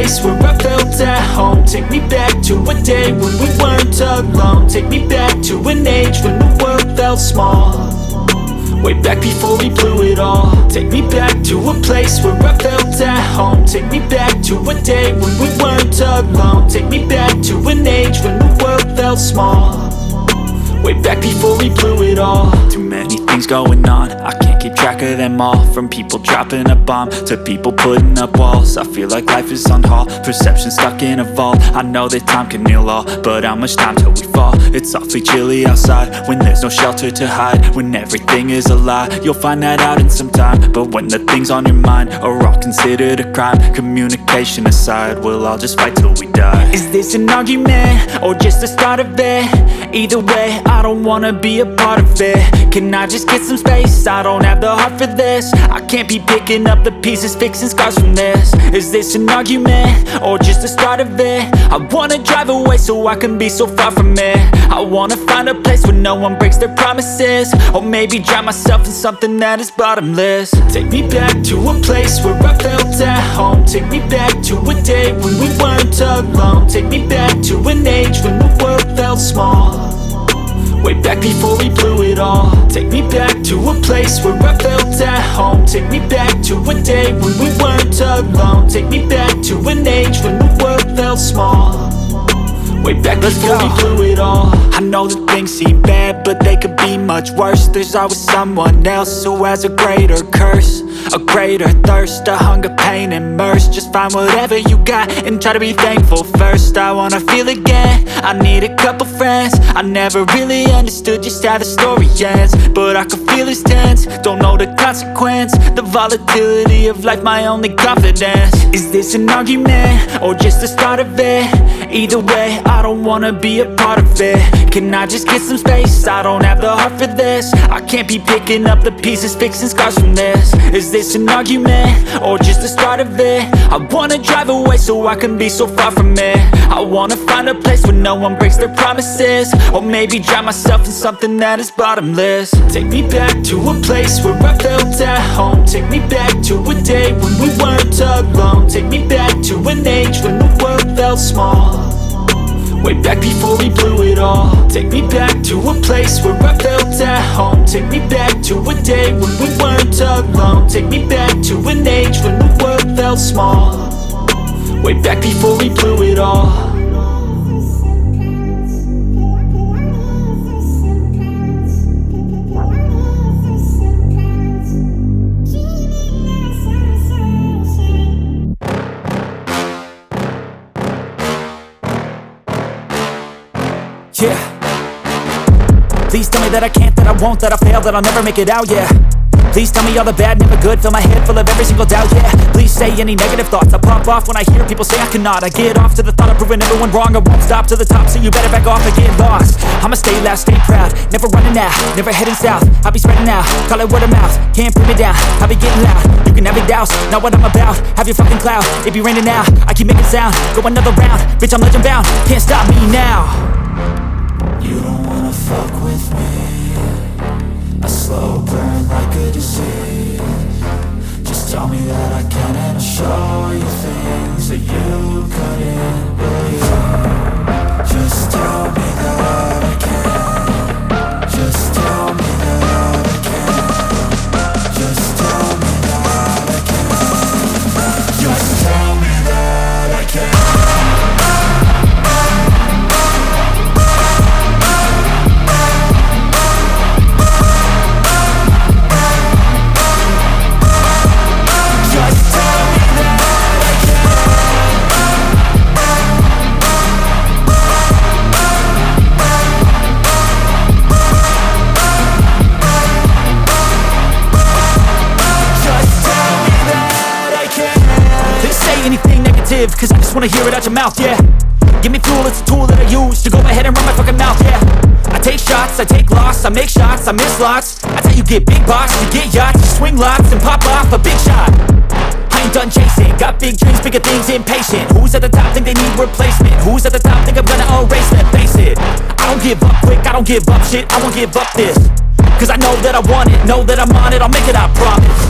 place where I felt at home. Take me back to a day when we weren't alone. Take me back to an age when the world felt small. Way back before we blew it all. Take me back to a place where I felt at home. Take me back to a day when we weren't alone. Take me back to an age when the world felt small. Way back before we blew it all. Too many things going on, I can't keep track of them all. From people dropping a bomb to people putting up walls. I feel like life is on hold, perception stuck in a vault. I know that time can heal all, but how much time till we fall? It's awfully chilly outside when there's no shelter to hide. When everything is a lie, you'll find that out in some time. But when the things on your mind are all considered a crime, communication aside, we'll all just fight till we die. Is this an argument or just the start of it? Either way, I don't wanna be a part of it. Can I just get some space? I don't have the heart for this. I can't be picking up the pieces, fixing scars from this. Is this an argument or just the start of it? I wanna drive away so I can be so far from it. I wanna find a place where no one breaks their promises. Or maybe drown myself in something that is bottomless. Take me back to a place where I felt at home. Take me back to a day when we weren't alone. Take me back to an age when the world felt small. Way back before we blew it all. Take me back to a place where I felt at home. Take me back to a day when we weren't alone. Take me back to an age when the world felt small. Way back before we blew it all. I know that things seem bad, but they could be much worse. There's always someone else who has a greater curse, a greater thirst, a hunger, pain, and mercy. Just find whatever you got and try to be thankful first. I wanna feel again, I need a couple friends. I never really understood just how the story ends, but I can feel it's tense, don't know the consequence. The volatility of life, my only confidence. Is this an argument or just the start of it? Either way, I don't wanna be a part of it. Can I just get some space? I don't have the heart for this. I can't be picking up the pieces, fixing scars from this. Is this an argument or just the start of it? I wanna drive away so I can be so far from it. I wanna find a place where no one breaks their promises. Or maybe drown myself in something that is bottomless. Take me back to a place where I felt at home. Take me back to a day when we weren't alone. Take me back to an age when the world felt small. Way back before we blew it all. Take me back to a place where I felt at home. Take me back to a day when we weren't alone. Take me back to an age when the world felt small. Way back before we blew it all. Yeah. Please tell me that I can't, that I won't, that I fail, that I'll never make it out, yeah. Please tell me all the bad, never good, fill my head full of every single doubt, yeah. Please say any negative thoughts, I pop off when I hear people say I cannot. I get off to the thought of proving everyone wrong, I won't stop to the top, so you better back off and get lost. I'ma stay loud, stay proud, never running out, never heading south. I'll be spreading out, call it word of mouth, can't put me down, I'll be getting loud. You can have it douse, not what I'm about, have your fucking cloud. It be raining now, I keep making sound, go another round, bitch I'm legend bound, can't stop me now. You don't wanna fuck with me. A slow burn like a disease. Just tell me that I can and I'll show you things that you couldn't believe. Just tell me that I can. Just tell me that I can. Just tell me that I can. Just tell me that I can. Cause I just wanna hear it out your mouth, yeah. Give me fuel, it's a tool that I use to go ahead and run my fucking mouth, yeah. I take shots, I take loss, I make shots, I miss lots. That's how you get big box, you get yachts, you swing lots and pop off a big shot. I ain't done chasing, got big dreams, bigger things, impatient. Who's at the top think they need replacement? Who's at the top think I'm gonna erase them? Face it, I don't give up quick, I don't give up shit, I won't give up this. Cause I know that I want it, know that I'm on it, I'll make it, I promise.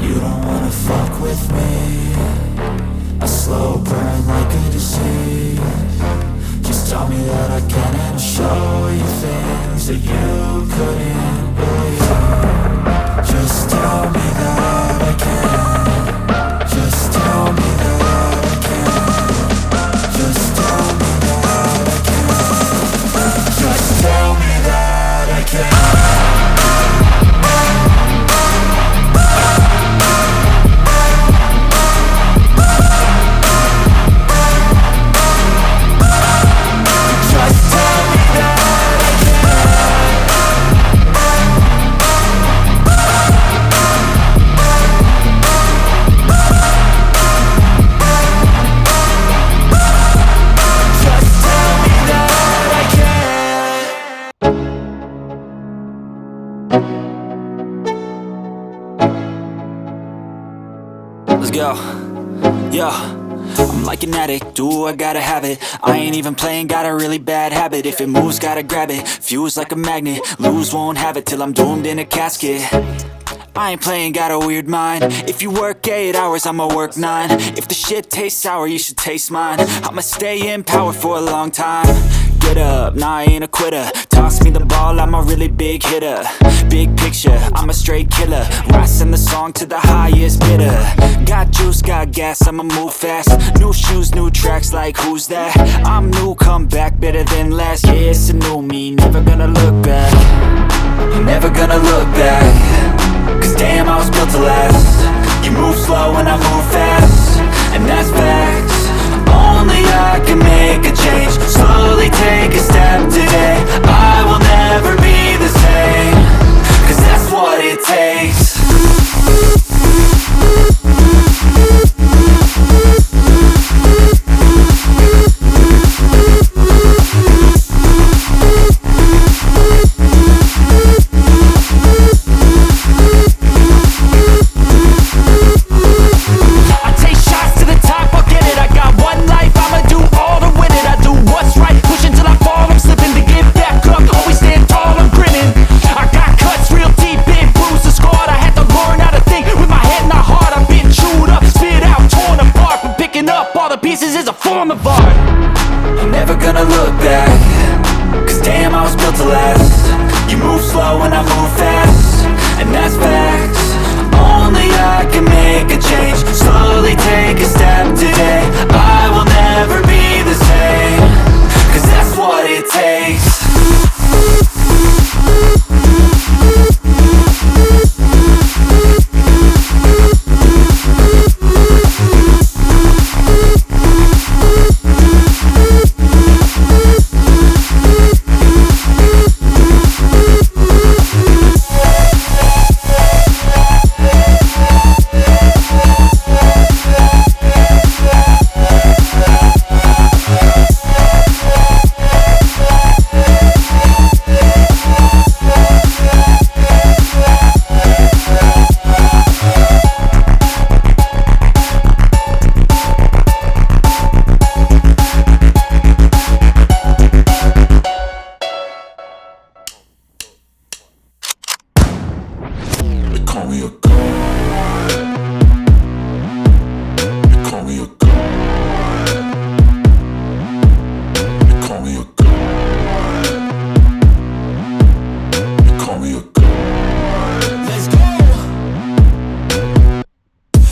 You don't wanna fuck with me. a slow burn like a disease. Just tell me that I can and I'll show you things that you couldn't believe. Just tell me that I can. Just tell me that I can. Just tell me that I can. Just tell me that I can. Let's go. Yo, I'm like an addict, ooh, I gotta have it. I ain't even playing, got a really bad habit. If it moves, gotta grab it. Fuse like a magnet, lose, won't have it till I'm doomed in a casket. I ain't playing, got a weird mind. If you work 8 hours, I'ma work 9. If the shit tastes sour, you should taste mine. I'ma stay in power for a long time. Get up, nah, I ain't a quitter. Toss me the ball, I'm a really big hitter. Big picture, I'm a straight killer. Rising the song to the highest bidder. Got juice, got gas, I'ma move fast. New shoes, new tracks, like who's that? I'm new, come back, better than last. Yeah, it's a new me, never gonna look back. Never gonna look back. Cause damn, I was built to last. You move slow and I move fast, and that's facts. Only I can make a change. Slowly take a step today. I will never be the same. Cause that's what it takes. Pieces is a form of art. I'm never gonna look back. Cause damn, I was built to last. You move slow and I move fast, and that's facts. Only I can make a change. Slowly take a step today. I will never be the same. Cause that's what it takes.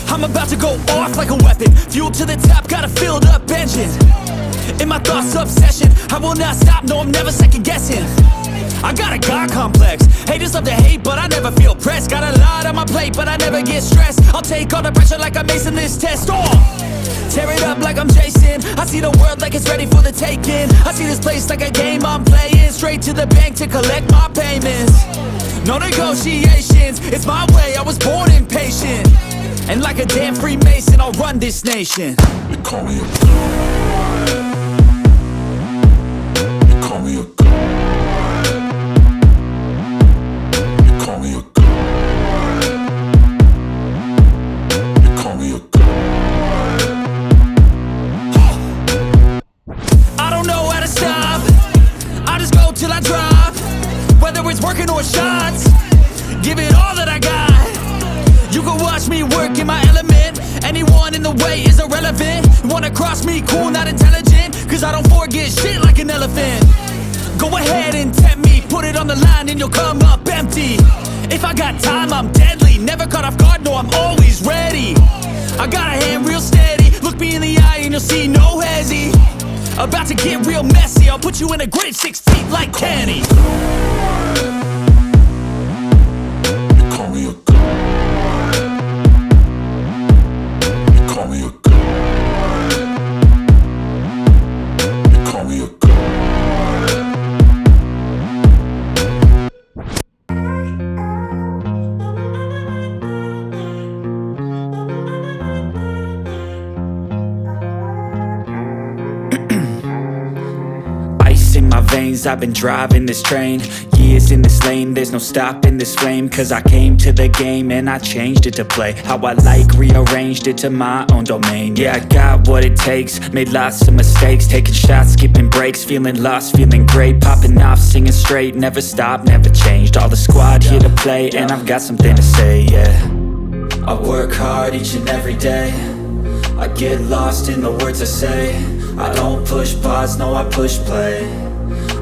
I'm about to go off like a weapon. Fuel to the top, got a filled up engine. In my thoughts, obsession. I will not stop, no, I'm never second guessing. I got a God complex. Haters love to hate, but I never feel pressed. Got a lot on my plate, but I never get stressed. I'll take all the pressure like I'm acing this test. Tear it up like I'm Jason. I see the world like it's ready for the taking. I see this place like a game I'm playing. Straight to the bank to collect my payments. No negotiations, it's my way, I was born impatient. And like a damn Freemason, I'll run this nation. They call me a god. They call me a god. They call me a god. They call me a god. I don't know how to stop. I just go till I drop. Whether it's working or shots, give it all that I got. You can watch me work in my element, Anyone in the way is irrelevant. You wanna cross me, cool, not intelligent, cause I don't forget shit like an elephant. Go ahead and tempt me, put it on the line and you'll come up empty. If I got time, I'm deadly, never caught off guard, no, I'm always ready. I got a hand real steady, look me in the eye and you'll see no hezzy. About to get real messy, I'll put you in a grave 6 feet like Kenny. Call me a god. You call me a god. You call me a god. Ice in my veins, I've been driving this train. Years in this lane, there's no stopping this flame. Cause I came to the game and I changed it to play how I like, rearranged it to my own domain. Yeah, I got what it takes, made lots of mistakes, taking shots, skipping breaks, feeling lost, feeling great, popping off, singing straight, never stopped, never changed. All the squad here to play and I've got something to say, yeah. I work hard each and every day, I get lost in the words I say. I don't push pause, no, I push play.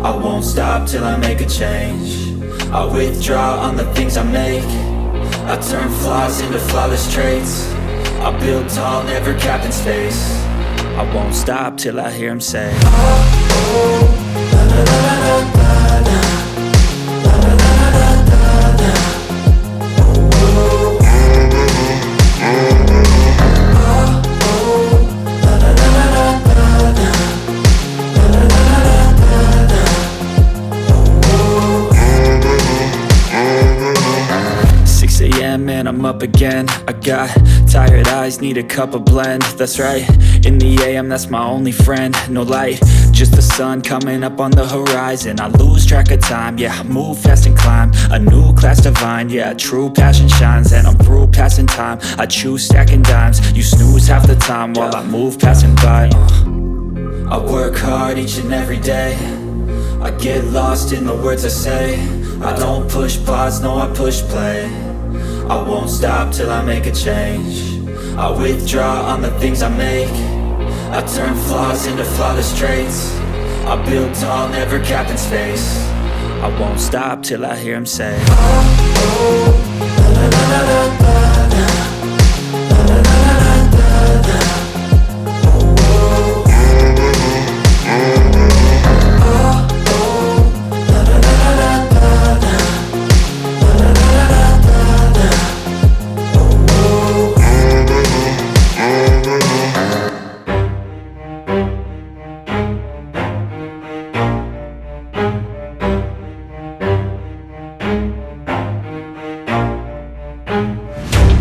I won't stop till I make a change. I withdraw on the things I make. I turn flaws into flawless traits. I build tall, never capped in space. I won't stop till I hear him say, and I'm up again. I got tired eyes, need a cup of blend. That's right, in the AM, that's my only friend. No light, just the sun coming up on the horizon. I lose track of time, yeah, I move fast and climb a new class divine, yeah, true passion shines. And I'm through passing time, I choose stacking dimes. You snooze half the time while I move passing by. I work hard each and every day, I get lost in the words I say. I don't push pause, no, I push play. I won't stop till I make a change. I withdraw on the things I make. I turn flaws into flawless traits. I build tall, never capped in space. I won't stop till I hear him say,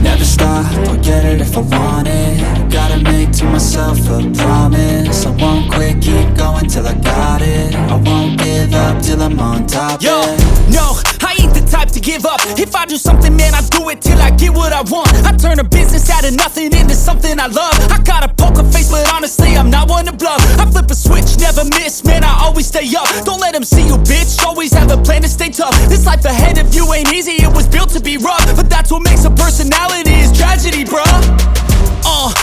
never stop, I'll get it if I want it. Gotta make to myself a promise. I won't quit, keep going till I got it. I won't give up till I'm on top. Yo, no, I ain't the type to give up. If I do something, man, I do it till I get what I want. I turn a business out of nothing into something I love. I got a poker face, but honestly, I'm not one to bluff. I flip a switch, never miss, man, I always stay up. Don't let them see you, bitch, always have a plan to stay tough. This life ahead of you ain't easy, it was built to be rough. But that's what makes a personality, is tragedy, bruh.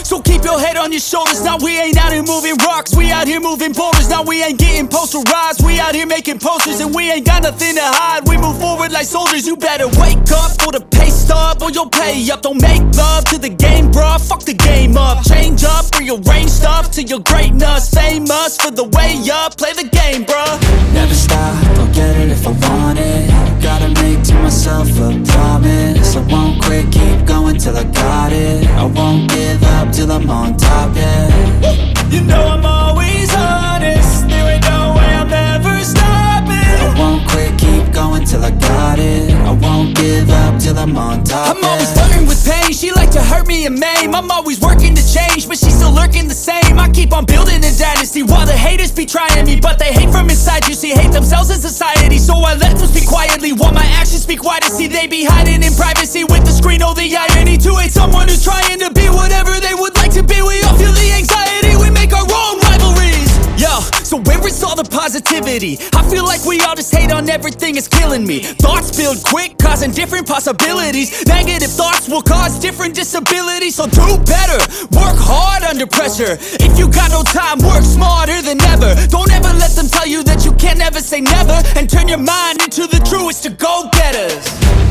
So keep your head on your shoulders. Now we ain't out here moving rocks, we out here moving boulders. Now we ain't getting posterized, we out here making posters. And we ain't got nothing to hide, we move forward like soldiers. You better wake up for the pay stub, or you'll pay up. Don't make love to the game, bruh, fuck the game up. Change up, rearrange stuff to your greatness. Famous for the way up, play the game, bruh. Never stop, I'll get it if I want it. Gotta make to myself a promise. I won't quit, keep going till I got it. I won't give up till I'm on top, yeah. You know I'm always honest, there ain't no way I'm never stopping. I won't quit, keep going till I got it. I won't give up till I'm on top, I'm always flirting with pain, she like to hurt me and maim. I'm always working to change, but she's still lurking the same. I keep on building a dynasty while the haters be trying me. But they hate from inside, you see, hate themselves in society. So I let them speak quietly while my actions speak wider. See, they be hiding in privacy with the screen, oh the irony. To hate someone who's trying to be whatever they would like to be. We all feel the anxiety, we make our own rivalries. Yo, so where is all the positivity. I feel like we all just hate on everything, it's killing me. Thoughts build quick, causing different possibilities. Negative thoughts will cause different disabilities. So do better, work hard under pressure. If you got no time, work smarter than ever. Don't ever let them tell you that you can't never say never. And turn your mind into the truest of go-getters.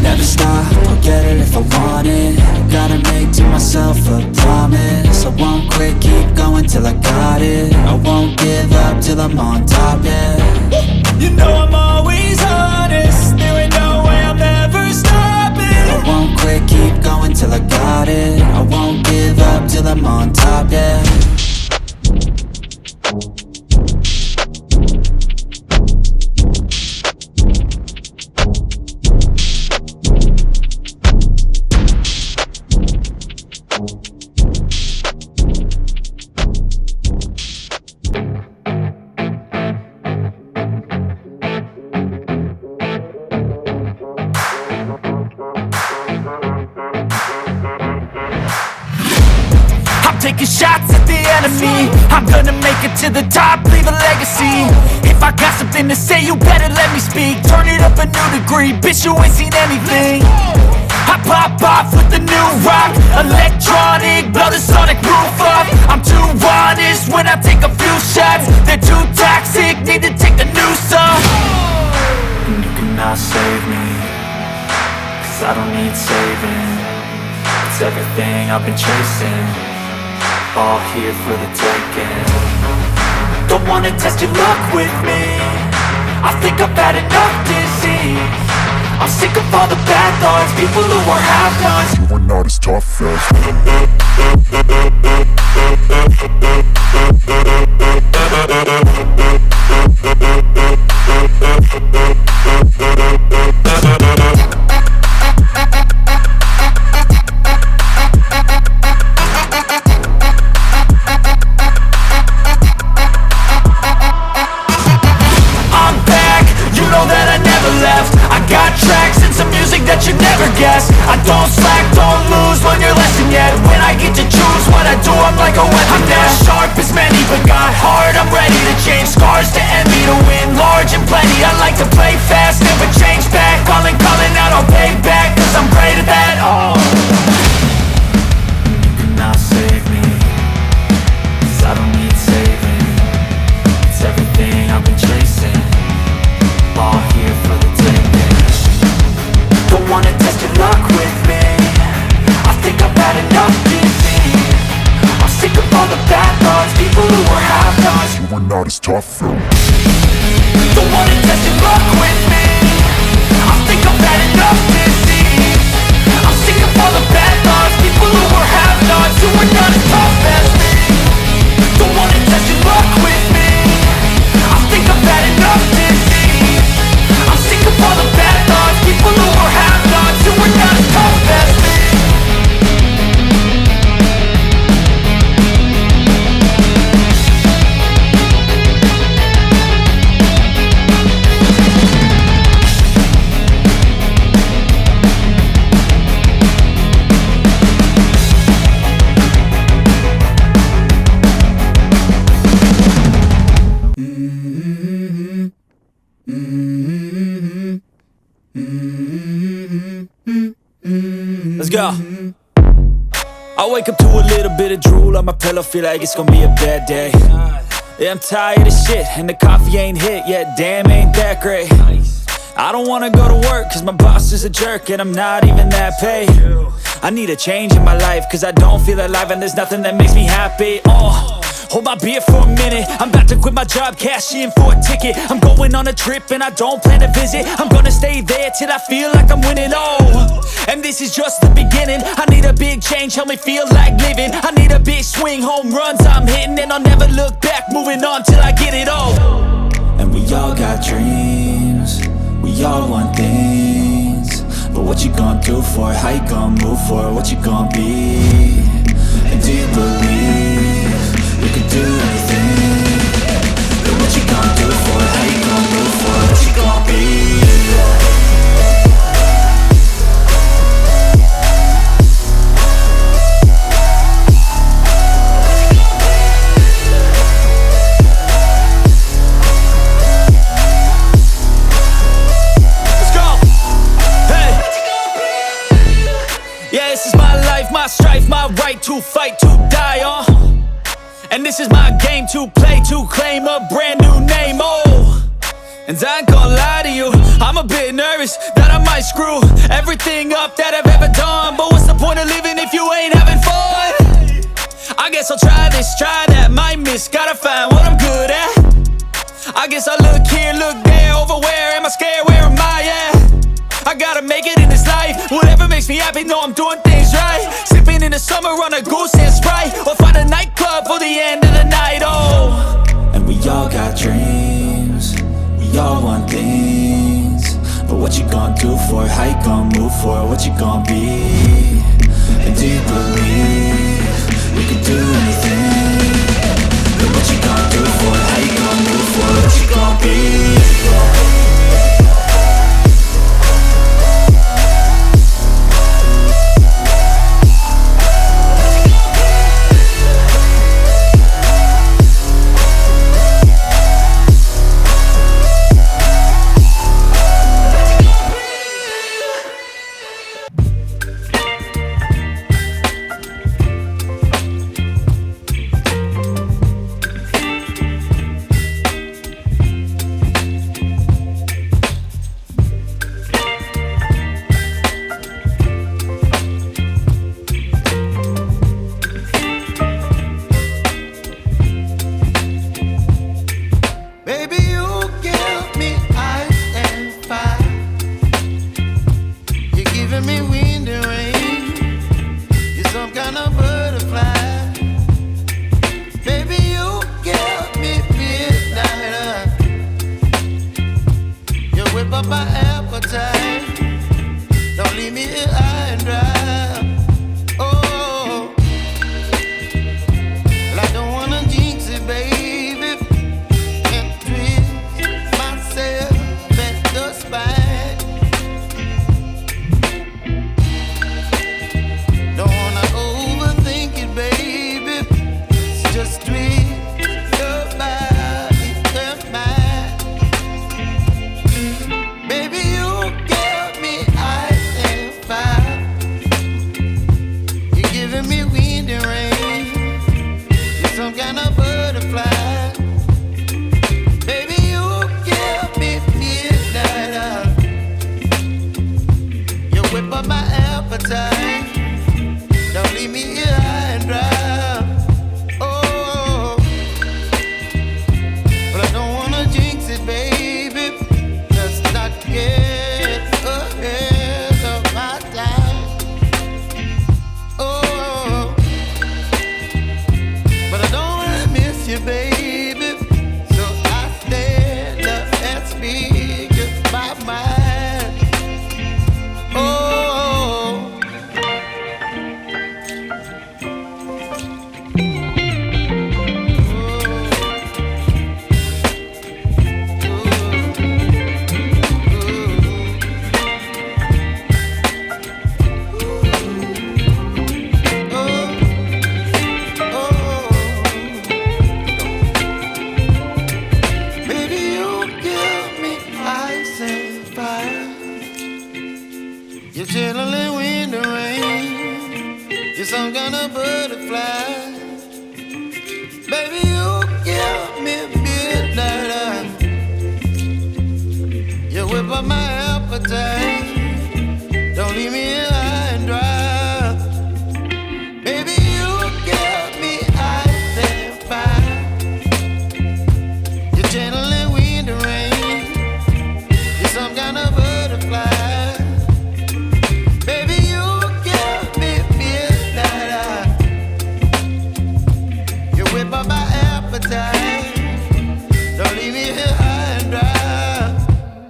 Never stop, I'll get it if I want it. Gotta make to myself a promise. I won't quit, keep going till I got it. I won't give up till I'm on top, yeah. You know I'm always honest. There ain't no way I'm ever stopping. I won't quit, keep going till I got it. I won't give up till I'm on top, yeah. Taking shots at the enemy. I'm gonna make it to the top, leave a legacy. If I got something to say, you better let me speak. Turn it up a new degree, bitch, you ain't seen anything. I pop off with the new rock, electronic, blow the sonic roof off. I'm too honest when I take a few shots. They're too toxic, need to take the noose off. And you cannot save me, 'cause I don't need saving. It's everything I've been chasing, all here for the taking. Don't wanna test your luck with me, I think I've had enough disease. I'm sick of all the bad thoughts, people who are half-nots. You are not as tough as that you never guess. I don't slack, don't lose, learn your lesson yet. When I get to choose what I do, I'm like a weapon. I'm not sharp as many, but got hard, I'm ready to change. Scars to envy, to win large and plenty. I like to play fast, never change back. Calling out, I'll pay back, 'cause I'm great at that. Oh, you cannot save me, 'cause I don't need saving. It's everything I've been chasing, all here for the taking. don't wanna test your luck with me, I think I've had enough disease. I'm sick of all the bad thoughts, people who are half-nots. you are not as tough as Don't wanna test your luck with me, I think I've had enough disease. I'm sick of all the bad thoughts, people who are half-nots, who are not as tough as me. Don't wanna test your luck with me, I think I've had enough disease. I'm sick of all the bad thoughts, people who are half-nots, who are not as tough as me. Let's go. I wake up to a little bit of drool on my pillow, feel like it's gonna be a bad day. Yeah, I'm tired of shit, and the coffee ain't hit yet, damn, ain't that great. I don't wanna go to work, cause my boss is a jerk, and I'm not even that paid. I need a change in my life, cause I don't feel alive, and there's nothing that makes me happy. Hold my beer for a minute, I'm about to quit my job, cash in for a ticket. I'm going on a trip and I don't plan to visit. I'm gonna stay there till I feel like I'm winning, and this is just the beginning. I need a big change, help me feel like living. I need a big swing, home runs I'm hitting, and I'll never look back, moving on till I get it all. And we all got dreams, we all want things, but what you gonna do for it? How you gonna move for it? What you gonna be? And do you believe you can do anything? But what you gonna do for it? How you gonna move for it? What you gonna be? this is my game to play, to claim a brand new name, oh. And I ain't gonna lie to you, I'm a bit nervous that I might screw everything up that I've ever done. But what's the point of living if you ain't having fun? I guess I'll try this, try that, might miss, gotta find what I'm good at. I guess I look here, look there, over where am I scared, where am I at? I gotta make it in this life, whatever makes me happy, know I'm doing things right. Sipping in the summer on a goose and Sprite, or find a nightclub for the end of the night, oh. And we all got dreams, we all want things. But what you gonna do for it, how you gonna move for it, what you gonna be? And do you believe we can do anything? But what you gonna do for it, how you gonna move for it, what you gonna be?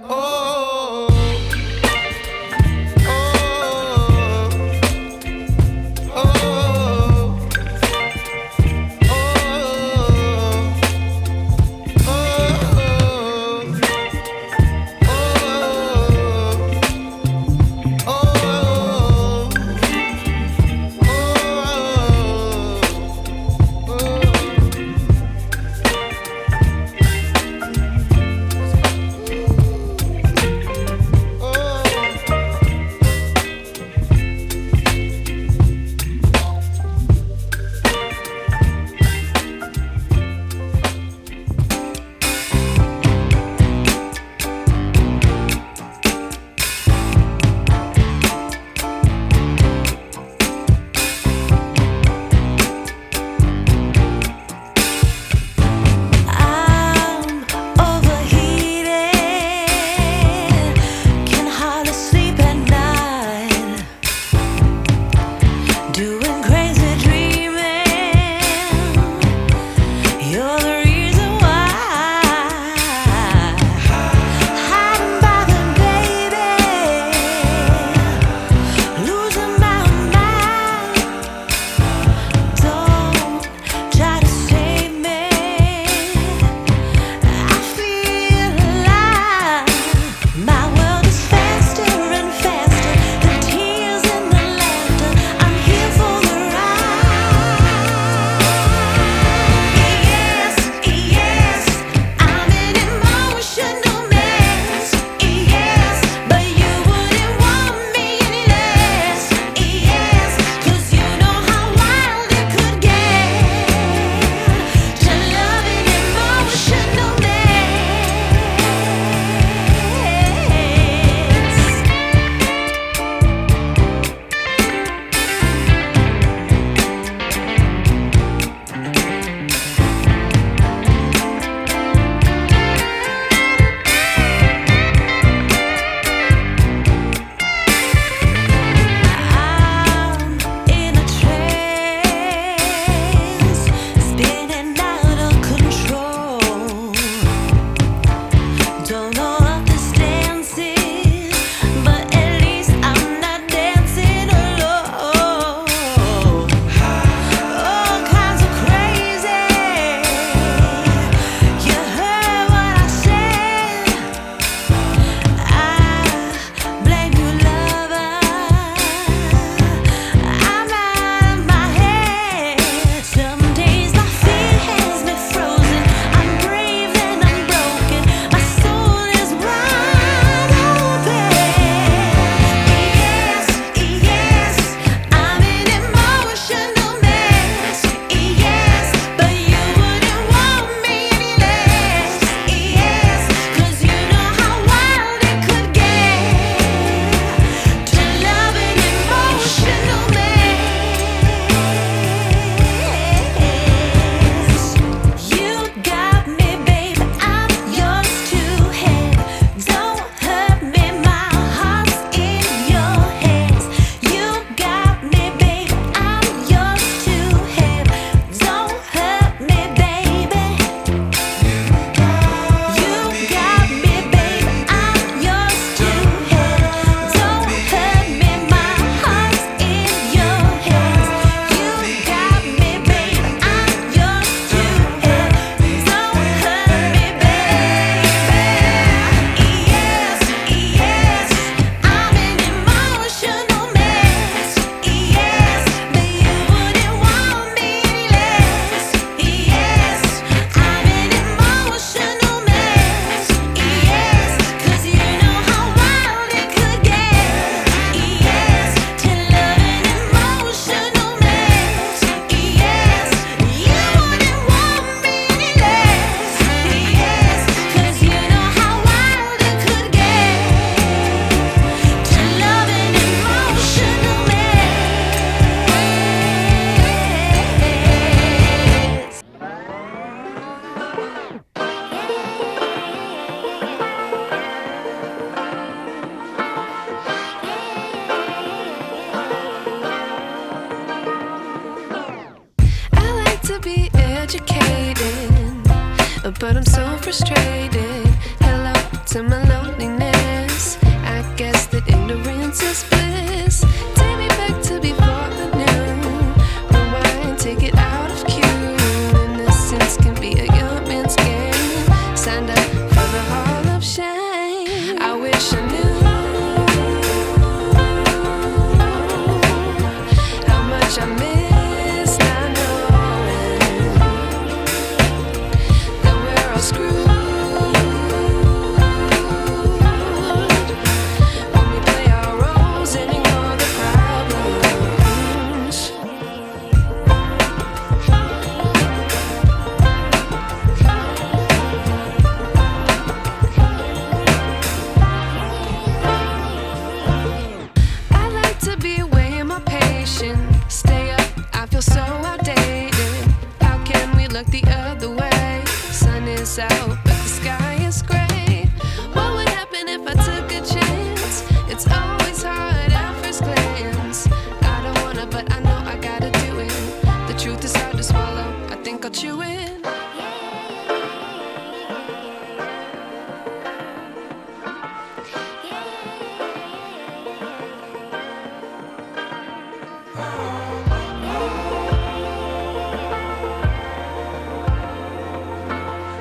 Oh, oh, but I'm so frustrated. Hello to my loneliness. I guess that ignorance is bliss. Take me back to before I knew. Rewind, take it out of cue. Innocence can be a young man's game. Signed up for the hall of shame. I wish I knew how much I miss not knowing that we're all screwed when we play our roles and ignore the problems. I like to be away in my patience. Stay up, I feel so outdated. How can we look the other way? Sun is out, but the sky is gray. What would happen if I took a chance? It's always hard at first glance. I don't wanna, but I know I gotta do it. The truth is hard to swallow, I think I'll chew it.